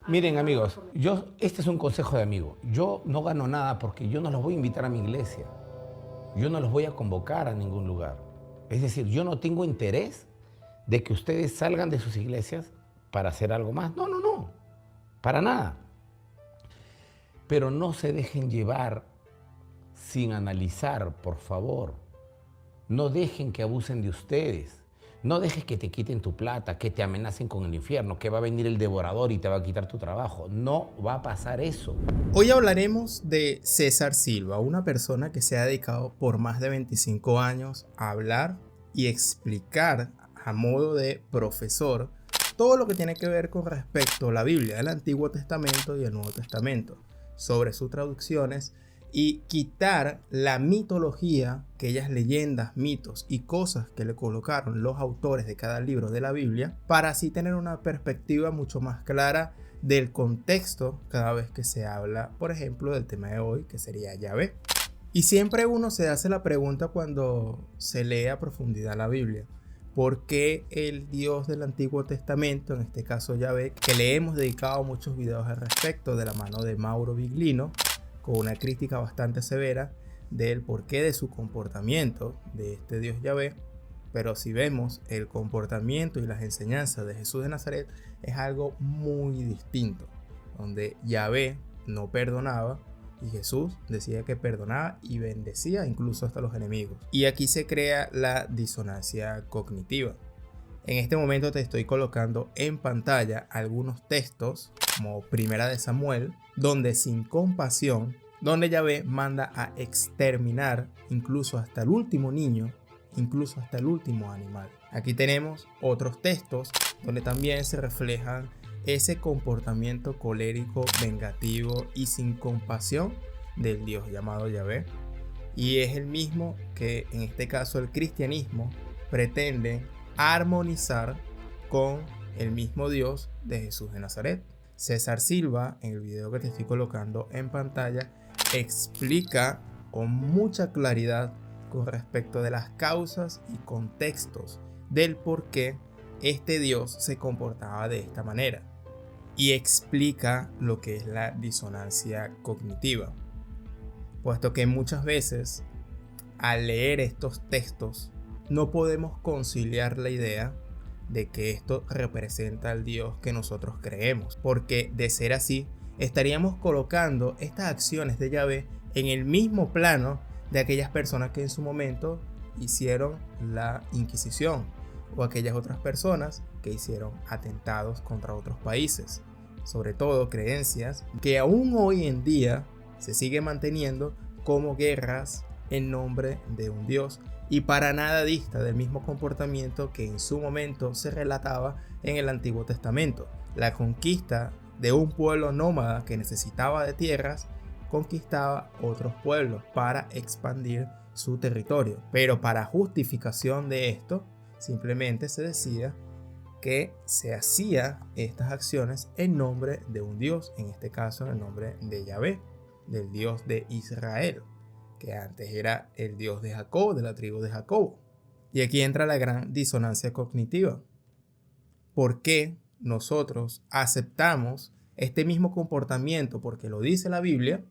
Miren amigos, este es un consejo de amigo. Yo no gano nada porque yo no los voy a invitar a mi iglesia. Yo no los voy a convocar a ningún lugar. Es decir, yo no tengo interés de que ustedes salgan de sus iglesias para hacer algo más. No, no, no. Para nada. Pero no se dejen llevar sin analizar, por favor. No dejen que abusen de ustedes. No dejes que te quiten tu plata, que te amenacen con el infierno, que va a venir el devorador y te va a quitar tu trabajo. No va a pasar eso. Hoy hablaremos de César Silva, una persona que se ha dedicado por más de 25 años a hablar y explicar a modo de profesor todo lo que tiene que ver con respecto a la Biblia, del Antiguo Testamento y el Nuevo Testamento, sobre sus traducciones y quitar la mitología, aquellas leyendas, mitos y cosas que le colocaron los autores de cada libro de la Biblia, para así tener una perspectiva mucho más clara del contexto cada vez que se habla, por ejemplo, del tema de hoy, que sería Yahvé. Y siempre uno se hace la pregunta cuando se lee a profundidad la Biblia: ¿por qué el Dios del Antiguo Testamento, en este caso Yahvé, que le hemos dedicado muchos videos al respecto de la mano de Mauro Biglino, con una crítica bastante severa del porqué de su comportamiento de este Dios Yahvé? Pero si vemos el comportamiento y las enseñanzas de Jesús de Nazaret, es algo muy distinto, donde Yahvé no perdonaba y Jesús decía que perdonaba y bendecía incluso hasta los enemigos. Y aquí se crea la disonancia cognitiva. En este momento te estoy colocando en pantalla algunos textos, como Primera de Samuel, donde sin compasión, donde Yahvé manda a exterminar incluso hasta el último niño, incluso hasta el último animal. Aquí tenemos otros textos donde también se reflejan ese comportamiento colérico, vengativo y sin compasión del Dios llamado Yahvé. Y es el mismo que en este caso el cristianismo pretende armonizar con el mismo Dios de Jesús de Nazaret. César Silva, en el video que te estoy colocando en pantalla, explica con mucha claridad con respecto de las causas y contextos del por qué este Dios se comportaba de esta manera, y explica lo que es la disonancia cognitiva, puesto que muchas veces al leer estos textos no podemos conciliar la idea de que esto representa al Dios que nosotros creemos, porque de ser así estaríamos colocando estas acciones de Yahvé en el mismo plano de aquellas personas que en su momento hicieron la Inquisición, o aquellas otras personas que hicieron atentados contra otros países, sobre todo creencias que aún hoy en día se sigue manteniendo como guerras en nombre de un Dios, y para nada dista del mismo comportamiento que en su momento se relataba en el Antiguo Testamento. La conquista de un pueblo nómada que necesitaba de tierras, conquistaba otros pueblos para expandir su territorio, pero para justificación de esto simplemente se decía que se hacía estas acciones en nombre de un Dios, en este caso en el nombre de Yahvé, del Dios de Israel, que antes era el Dios de Jacob, de la tribu de Jacob. Y aquí entra la gran disonancia cognitiva. ¿Por qué nosotros aceptamos este mismo comportamiento porque lo dice la Biblia,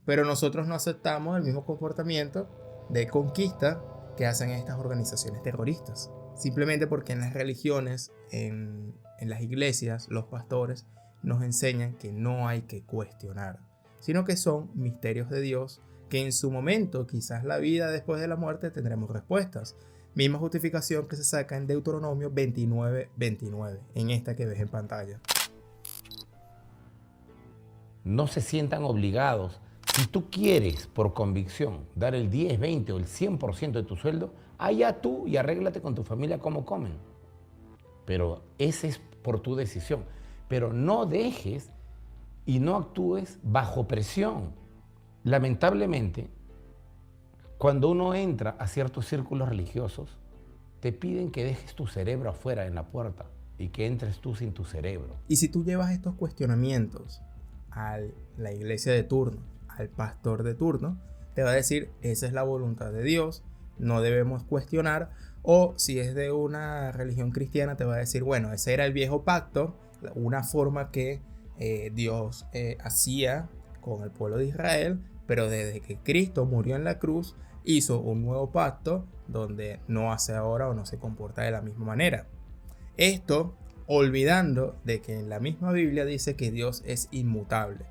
pero nosotros no aceptamos el mismo comportamiento de conquista que hacen estas organizaciones terroristas? Simplemente porque en las religiones, en las iglesias, los pastores nos enseñan que no hay que cuestionar, sino que son misterios de Dios, que en su momento, quizás la vida después de la muerte, tendremos respuestas. Misma justificación que se saca en Deuteronomio 29:29, en esta que ves en pantalla. No se sientan obligados. Si tú quieres, por convicción, dar el 10, 20 o el 100% de tu sueldo, allá tú y arréglate con tu familia cómo comen. Pero ese es por tu decisión. Pero no dejes y no actúes bajo presión. Lamentablemente, cuando uno entra a ciertos círculos religiosos, te piden que dejes tu cerebro afuera en la puerta y que entres tú sin tu cerebro. Y si tú llevas estos cuestionamientos a la iglesia de turno, al pastor de turno, te va a decir: esa es la voluntad de Dios, no debemos cuestionar. O si es de una religión cristiana, te va a decir: bueno, ese era el viejo pacto, una forma que Dios hacía con el pueblo de Israel, pero desde que Cristo murió en la cruz, hizo un nuevo pacto donde no hace ahora o no se comporta de la misma manera. Esto olvidando de que en la misma Biblia dice que Dios es inmutable.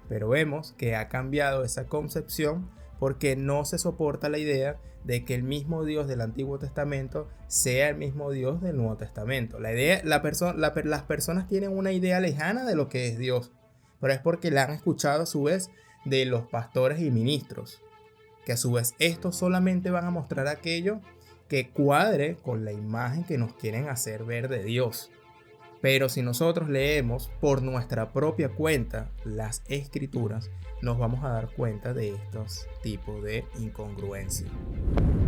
Pero vemos que ha cambiado esa concepción porque no se soporta la idea de que el mismo Dios del Antiguo Testamento sea el mismo Dios del Nuevo Testamento. Las personas tienen una idea lejana de lo que es Dios, pero es porque la han escuchado a su vez de los pastores y ministros, que a su vez estos solamente van a mostrar aquello que cuadre con la imagen que nos quieren hacer ver de Dios. Pero si nosotros leemos por nuestra propia cuenta las escrituras, nos vamos a dar cuenta de estos tipos de incongruencia.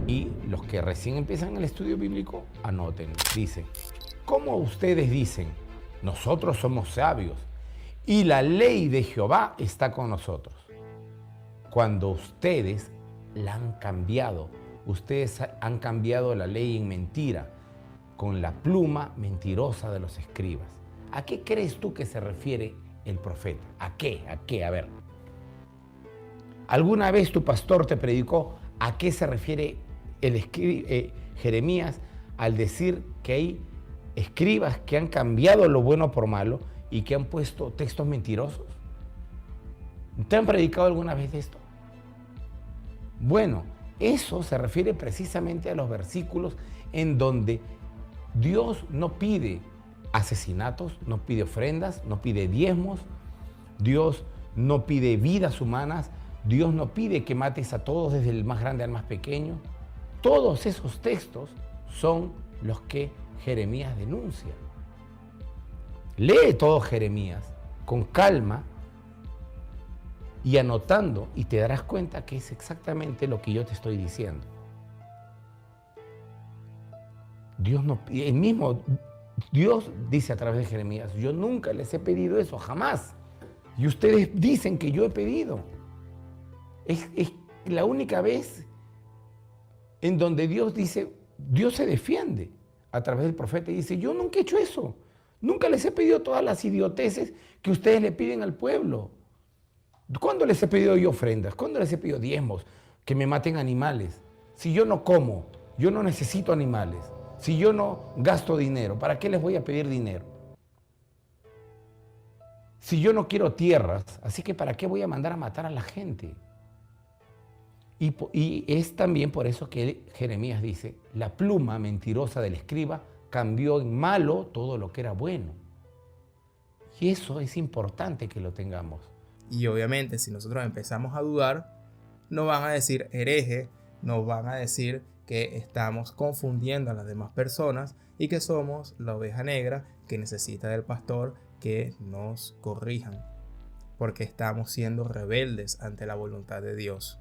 Y los que recién empiezan el estudio bíblico, anoten. Dice, ¿cómo ustedes dicen? Nosotros somos sabios y la ley de Jehová está con nosotros. Cuando ustedes la han cambiado, ustedes han cambiado la ley en mentira, con la pluma mentirosa de los escribas. ¿A qué crees tú que se refiere el profeta? ¿A qué? ¿A qué? A ver. ¿Alguna vez tu pastor te predicó a qué se refiere Jeremías al decir que hay escribas que han cambiado lo bueno por malo y que han puesto textos mentirosos? ¿Te han predicado alguna vez de esto? Bueno, eso se refiere precisamente a los versículos en donde Dios no pide asesinatos, no pide ofrendas, no pide diezmos, Dios no pide vidas humanas, Dios no pide que mates a todos desde el más grande al más pequeño. Todos esos textos son los que Jeremías denuncia. Lee todo Jeremías con calma y anotando y te darás cuenta que es exactamente lo que yo te estoy diciendo. El mismo Dios dice a través de Jeremías, yo nunca les he pedido eso, jamás. Y ustedes dicen que yo he pedido. Es la única vez en donde Dios dice, Dios se defiende a través del profeta y dice, yo nunca he hecho eso. Nunca les he pedido todas las idioteces que ustedes le piden al pueblo. ¿Cuándo les he pedido yo ofrendas? ¿Cuándo les he pedido diezmos? Que me maten animales. Si yo no como, yo no necesito animales. Si yo no gasto dinero, ¿para qué les voy a pedir dinero? Si yo no quiero tierras, así que ¿para qué voy a mandar a matar a la gente? Y es también por eso que Jeremías dice, la pluma mentirosa del escriba cambió en malo todo lo que era bueno. Y eso es importante que lo tengamos. Y obviamente si nosotros empezamos a dudar, nos van a decir hereje, nos van a decir que estamos confundiendo a las demás personas y que somos la oveja negra que necesita del pastor que nos corrijan, porque estamos siendo rebeldes ante la voluntad de Dios.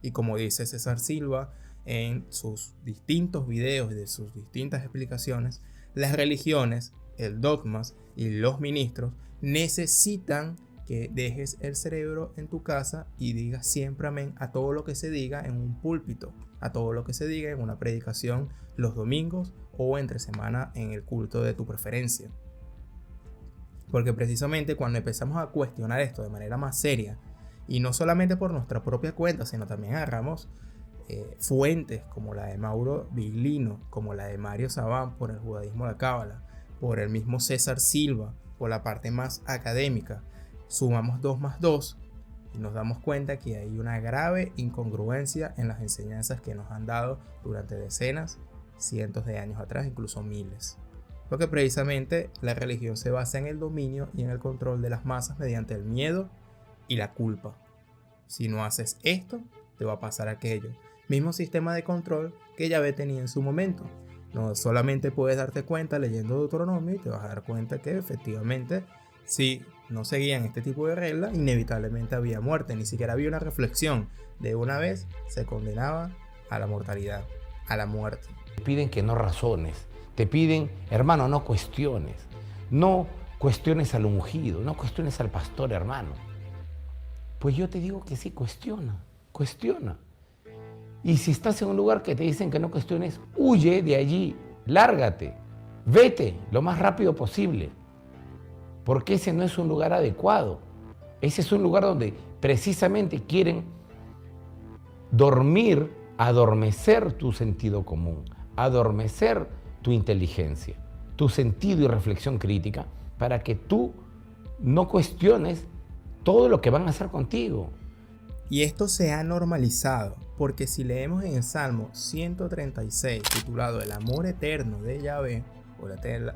Y como dice César Silva en sus distintos videos y de sus distintas explicaciones, las religiones, el dogmas y los ministros necesitan que dejes el cerebro en tu casa y digas siempre amén a todo lo que se diga en un púlpito, a todo lo que se diga en una predicación los domingos o entre semana en el culto de tu preferencia. Porque precisamente cuando empezamos a cuestionar esto de manera más seria, y no solamente por nuestra propia cuenta, sino también agarramos fuentes como la de Mauro Biglino, como la de Mario Sabán por el judaísmo de la Cábala, por el mismo César Silva, por la parte más académica, sumamos 2 más 2 y nos damos cuenta que hay una grave incongruencia en las enseñanzas que nos han dado durante decenas, cientos de años atrás, incluso miles. Porque precisamente la religión se basa en el dominio y en el control de las masas mediante el miedo y la culpa. Si no haces esto, te va a pasar aquello. Mismo sistema de control que Yahvé tenía en su momento. No solamente puedes darte cuenta leyendo Deuteronomio y te vas a dar cuenta que efectivamente si no seguían este tipo de reglas, inevitablemente había muerte. Ni siquiera había una reflexión. De una vez se condenaba a la mortalidad, a la muerte. Te piden que no razones. Te piden, hermano, no cuestiones. No cuestiones al ungido. No cuestiones al pastor, hermano. Pues yo te digo que sí, cuestiona. Y si estás en un lugar que te dicen que no cuestiones, huye de allí, lárgate, vete lo más rápido posible. porque ese no es un lugar adecuado. Ese es un lugar donde precisamente quieren dormir, adormecer tu sentido común, adormecer tu inteligencia, tu sentido y reflexión crítica, para que tú no cuestiones todo lo que van a hacer contigo. Y esto se ha normalizado, porque si leemos en el Salmo 136, titulado El amor eterno de Yahvé,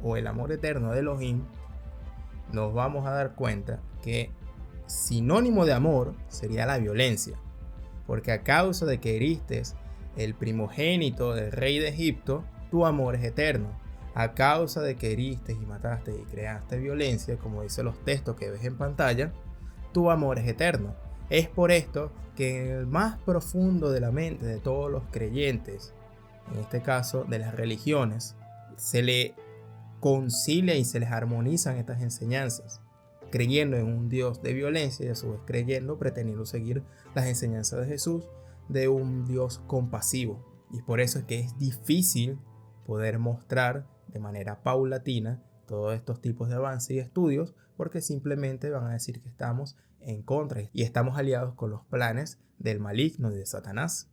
o el amor eterno de Elohim, nos vamos a dar cuenta que sinónimo de amor sería la violencia, porque a causa de que heriste el primogénito del rey de Egipto, tu amor es eterno. A causa de que heriste y mataste y creaste violencia, como dicen los textos que ves en pantalla, tu amor es eterno. Es por esto que en el más profundo de la mente de todos los creyentes, en este caso de las religiones, se le concilia y se les armonizan estas enseñanzas, creyendo en un Dios de violencia y a su vez pretendiendo seguir las enseñanzas de Jesús, de un Dios compasivo. Y por eso es que es difícil poder mostrar de manera paulatina todos estos tipos de avances y estudios, porque simplemente van a decir que estamos en contra y estamos aliados con los planes del maligno y de Satanás.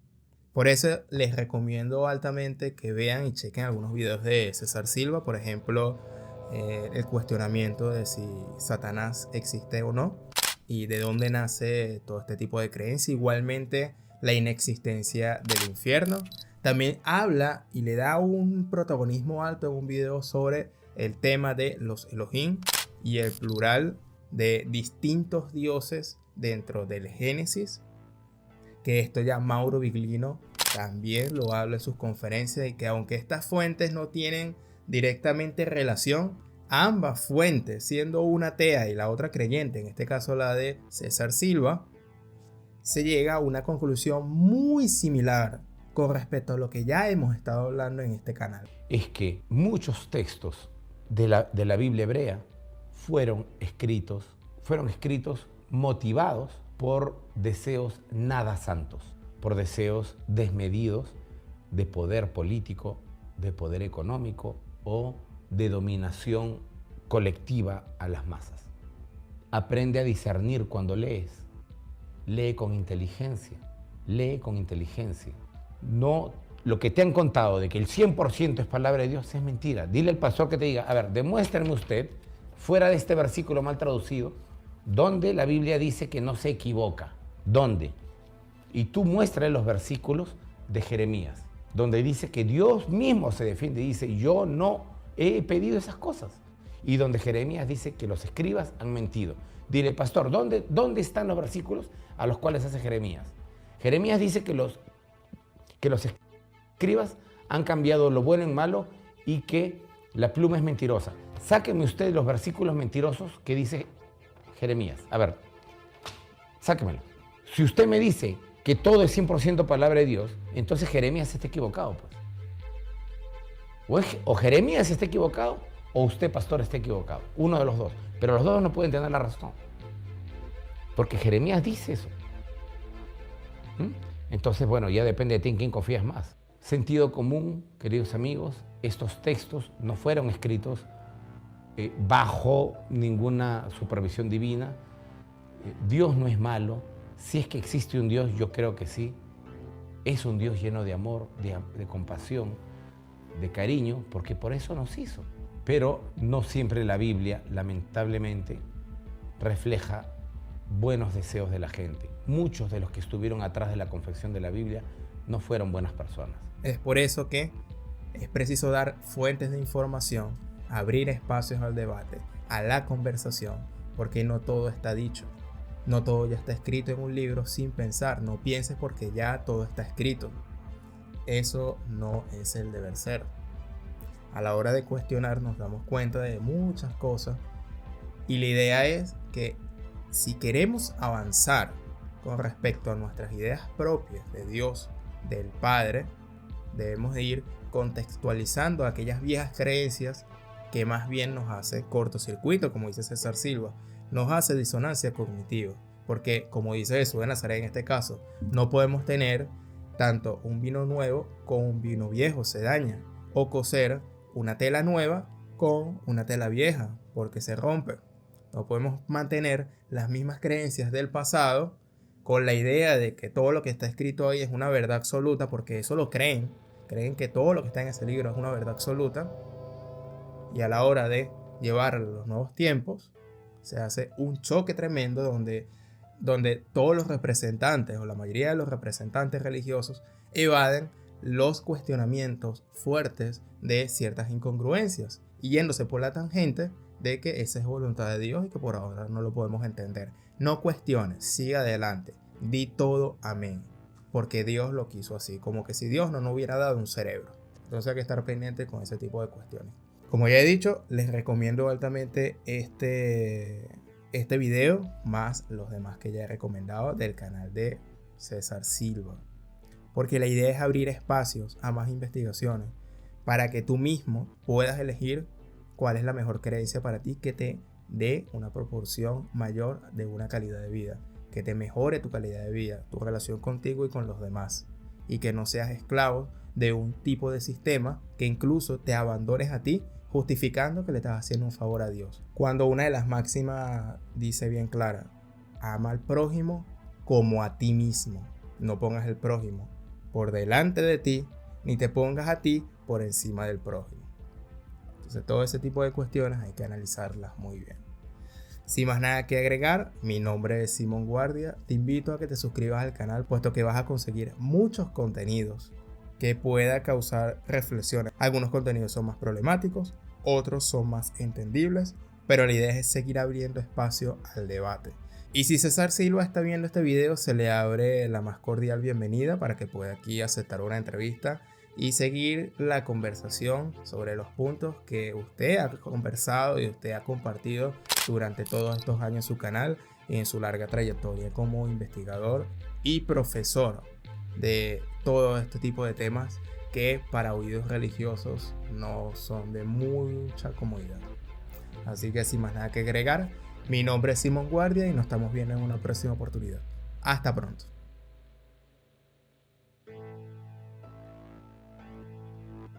Por eso les recomiendo altamente que vean y chequen algunos videos de César Silva, por ejemplo, el cuestionamiento de si Satanás existe o no y de dónde nace todo este tipo de creencia. Igualmente, la inexistencia del infierno. También habla y le da un protagonismo alto en un video sobre el tema de los Elohim y el plural de distintos dioses dentro del Génesis, que esto ya Mauro Biglino también lo habla en sus conferencias, y que aunque estas fuentes no tienen directamente relación, ambas fuentes, siendo una atea y la otra creyente, en este caso la de César Silva, se llega a una conclusión muy similar con respecto a lo que ya hemos estado hablando en este canal. Es que muchos textos de la Biblia hebrea fueron escritos motivados por deseos nada santos, por deseos desmedidos de poder político, de poder económico o de dominación colectiva a las masas. Aprende a discernir cuando lees. Lee con inteligencia. Lee con inteligencia. No, lo que te han contado de que el 100% es palabra de Dios es mentira. Dile al pastor que te diga, a ver, demuéstrame usted, fuera de este versículo mal traducido, donde la Biblia dice que no se equivoca. ¿Dónde? Y tú muéstrale los versículos de Jeremías, donde dice que Dios mismo se defiende y dice, yo no he pedido esas cosas. Y donde Jeremías dice que los escribas han mentido. Dile, pastor, ¿dónde están los versículos a los cuales hace Jeremías? Jeremías dice que los escribas han cambiado lo bueno en malo y que la pluma es mentirosa. Sáquenme ustedes los versículos mentirosos que dice Jeremías. A ver, sáquemelo. Si usted me dice que todo es 100% palabra de Dios, entonces Jeremías está equivocado, pues. O Jeremías está equivocado o usted, pastor, está equivocado. Uno de los dos. Pero los dos no pueden tener la razón. Porque Jeremías dice eso. Entonces, bueno, ya depende de ti en quién confías más. Sentido común, queridos amigos, estos textos no fueron escritos bajo ninguna supervisión divina. Dios no es malo. Si es que existe un Dios, yo creo que sí. Es un Dios lleno de amor, de compasión, de cariño, porque por eso nos hizo. Pero no siempre la Biblia, lamentablemente, refleja buenos deseos de la gente. Muchos de los que estuvieron atrás de la confección de la Biblia no fueron buenas personas. Es por eso que es preciso dar fuentes de información, abrir espacios al debate, a la conversación, porque no todo está dicho. No todo ya está escrito en un libro sin pensar. No pienses porque ya todo está escrito. Eso no es el deber ser. A la hora de cuestionar nos damos cuenta de muchas cosas, y la idea es que si queremos avanzar con respecto a nuestras ideas propias de Dios, del Padre, debemos de ir contextualizando aquellas viejas creencias que más bien nos hace cortocircuito, como dice César Silva, nos hace disonancia cognitiva, porque como dice Jesús de Nazaret en este caso, no podemos tener tanto un vino nuevo con un vino viejo, se daña, o coser una tela nueva con una tela vieja, porque se rompe. No podemos mantener las mismas creencias del pasado con la idea de que todo lo que está escrito ahí es una verdad absoluta, porque eso lo creen. Creen que todo lo que está en ese libro es una verdad absoluta. Y a la hora de llevarlo a los nuevos tiempos, se hace un choque tremendo donde todos los representantes o la mayoría de los representantes religiosos evaden los cuestionamientos fuertes de ciertas incongruencias y yéndose por la tangente de que esa es voluntad de Dios y que por ahora no lo podemos entender. No cuestiones, sigue adelante, di todo amén, porque Dios lo quiso así, como que si Dios no nos hubiera dado un cerebro. Entonces hay que estar pendiente con ese tipo de cuestiones. Como ya he dicho, les recomiendo altamente este video, más los demás que ya he recomendado del canal de César Silva. Porque la idea es abrir espacios a más investigaciones para que tú mismo puedas elegir cuál es la mejor creencia para ti que te dé una proporción mayor de una calidad de vida, que te mejore tu calidad de vida, tu relación contigo y con los demás, y que no seas esclavo de un tipo de sistema que incluso te abandones a ti justificando que le estás haciendo un favor a Dios. Cuando una de las máximas dice bien clara: ama al prójimo como a ti mismo. No pongas el prójimo por delante de ti, ni te pongas a ti por encima del prójimo. Entonces todo ese tipo de cuestiones hay que analizarlas muy bien. Sin más nada que agregar, mi nombre es Simón Guardia. Te invito a que te suscribas al canal, puesto que vas a conseguir muchos contenidos que pueda causar reflexiones. Algunos contenidos son más problemáticos, otros son más entendibles, pero la idea es seguir abriendo espacio al debate. Y si César Silva está viendo este video, se le abre la más cordial bienvenida para que pueda aquí aceptar una entrevista y seguir la conversación sobre los puntos que usted ha conversado y usted ha compartido durante todos estos años en su canal y en su larga trayectoria como investigador y profesor de todo este tipo de temas que para oídos religiosos no son de mucha comodidad. Así que sin más nada que agregar, mi nombre es Simón Guardia y nos estamos viendo en una próxima oportunidad. Hasta pronto.